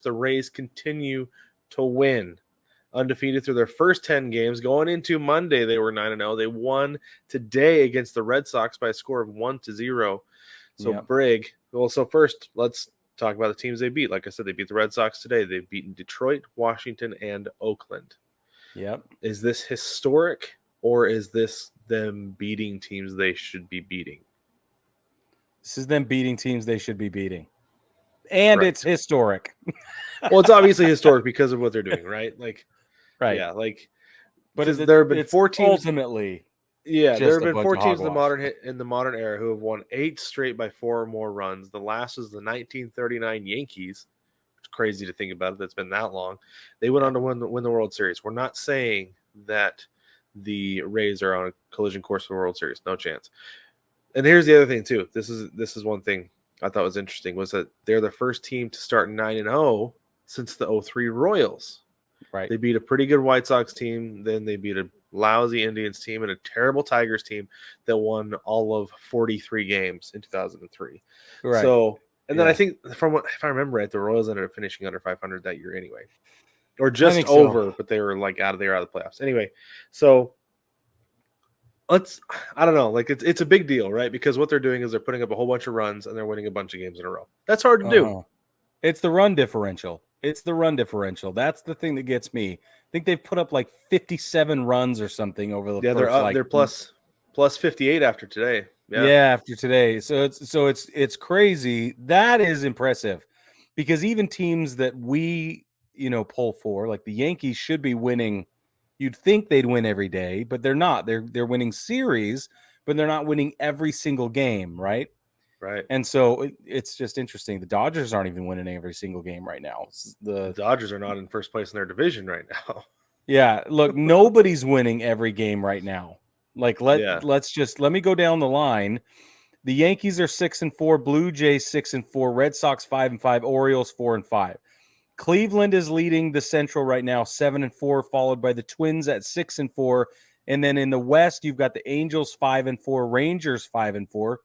the Rays continue to win. Undefeated through their first 10 games. Going into Monday, they were 9-0. They won today against the Red Sox by a score of 1-0. So Brig, well, so first let's talk about the teams they beat. Like I said, they beat the Red Sox today. They've beaten Detroit, Washington, and Oakland. Yep. Is this historic, or is this them beating teams they should be beating? This is them beating teams they should be beating. And it's historic. Well, it's obviously historic because of what they're doing, right? Like, right. Yeah, like, but there have been 4 teams ultimately. Yeah, there have been 4 teams in the modern era who have won 8 straight by 4 or more runs. The last was the 1939 Yankees. It's crazy to think about it. That's been that long. They went on to win the World Series. We're not saying that the Rays are on a collision course for the World Series. No chance. And here's the other thing too. This is one thing I thought was interesting, was that they're the first team to start 9-0 since the 03 Royals. Right. They beat a pretty good White Sox team, then they beat a lousy Indians team and a terrible Tigers team that won all of 43 games in 2003. Right. So, and then I think if I remember right, the Royals ended up finishing under 500 that year anyway, or just over, but they were like out of the playoffs anyway. So I don't know, like it's a big deal, right? Because what they're doing is they're putting up a whole bunch of runs and they're winning a bunch of games in a row. That's hard to do. It's the run differential. That's the thing that gets me. I think they've put up like 57 runs or something over the first, they're plus 58 after today. Yeah, after today. So it's crazy. That is impressive, because even teams that we pull for, like the Yankees, should be winning. You'd think they'd win every day, but they're not. They're winning series, but they're not winning every single game, right? Right. And so it's just interesting. The Dodgers aren't even winning every single game right now. The Dodgers are not in first place in their division right now. Yeah, look, nobody's winning every game right now. Like let me go down the line. The Yankees are 6-4, Blue Jays 6-4, Red Sox 5-5, Orioles 4-5. Cleveland is leading the Central right now, 7-4, followed by the Twins at 6-4. And then in the West, you've got the Angels 5-4, Rangers 5-4,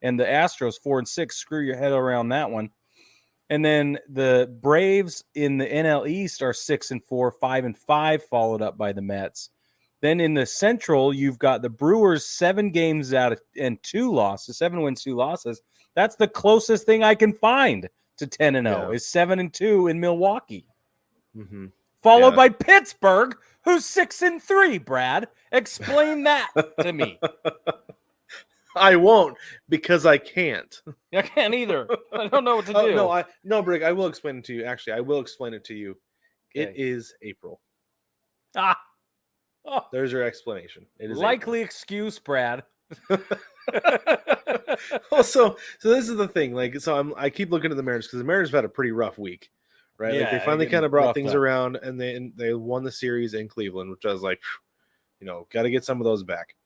and the Astros 4-6. Screw your head around that one. And then the Braves in the NL East are 6-4, 5-5, followed up by the Mets. Then in the Central, you've got the Brewers 7 games out and 2 losses, 7 wins, 2 losses. That's the closest thing I can find to 10-0 is 7-2 in Milwaukee. Mm-hmm. Followed by Pittsburgh, who's 6-3. Brad, explain that to me. I won't, because I can't. I can't either. I don't know what to do. No, Brig, I will explain it to you. Actually, I will explain it to you. Okay. It is April. There's your explanation. It is likely April. Excuse, Brad. Well, so this is the thing. Like, so I keep looking at the Mariners, because the Mariners have had a pretty rough week, right? Like, they finally kind of brought things around, and they won the series in Cleveland, which I was like, got to get some of those back.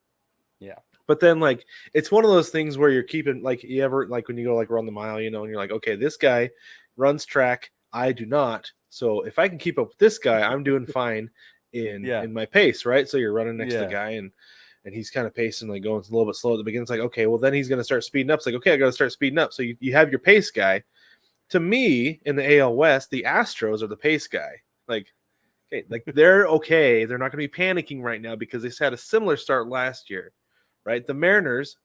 Yeah. But then, like, it's one of those things where you're keeping, like, you ever, like, when you go, like, run the mile, and you're like, okay, this guy runs track, I do not. So if I can keep up with this guy, I'm doing fine in my pace, right? So you're running next to the guy, and he's kind of pacing, like, going a little bit slow at the beginning. It's like, okay, well, then he's going to start speeding up. It's like, okay, I got to start speeding up. So you have your pace guy. To me, in the AL West, the Astros are the pace guy. Like, okay, like, they're okay. They're not going to be panicking right now because they had a similar start last year. Right, the Mariners,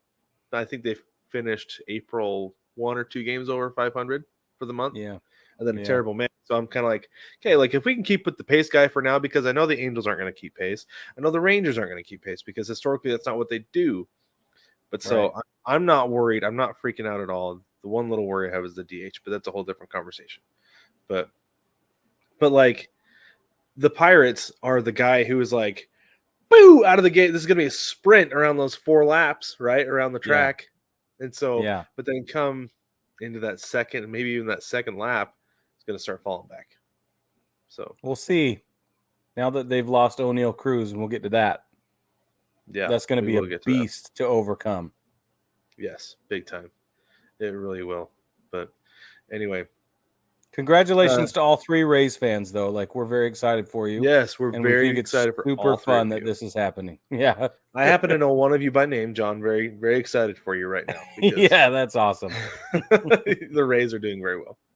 I think they finished April 1 or 2 games over 500 for the month. Yeah, and then a terrible man. So I'm kind of like, okay, like, if we can keep with the pace guy for now, because I know the Angels aren't going to keep pace. I know the Rangers aren't going to keep pace, because historically that's not what they do. But so I'm not worried. I'm not freaking out at all. The one little worry I have is the DH, but that's a whole different conversation. But like, the Pirates are the guy who is like, boo, out of the gate. This is going to be a sprint around those 4 laps, right, around the track. And so, but then come into that second, maybe even that second lap, it's going to start falling back. So we'll see. Now that they've lost O'Neal Cruz, and we'll get to that. Yeah, that's going to be a beast to overcome. Yes, big time. It really will. But anyway. Congratulations to all 3 Rays fans, though. Like, we're very excited for you. Yes, we're very excited for super fun that this is happening. Yeah. I happen to know one of you by name, John. Very, very excited for you right now. Yeah, that's awesome. The Rays are doing very well.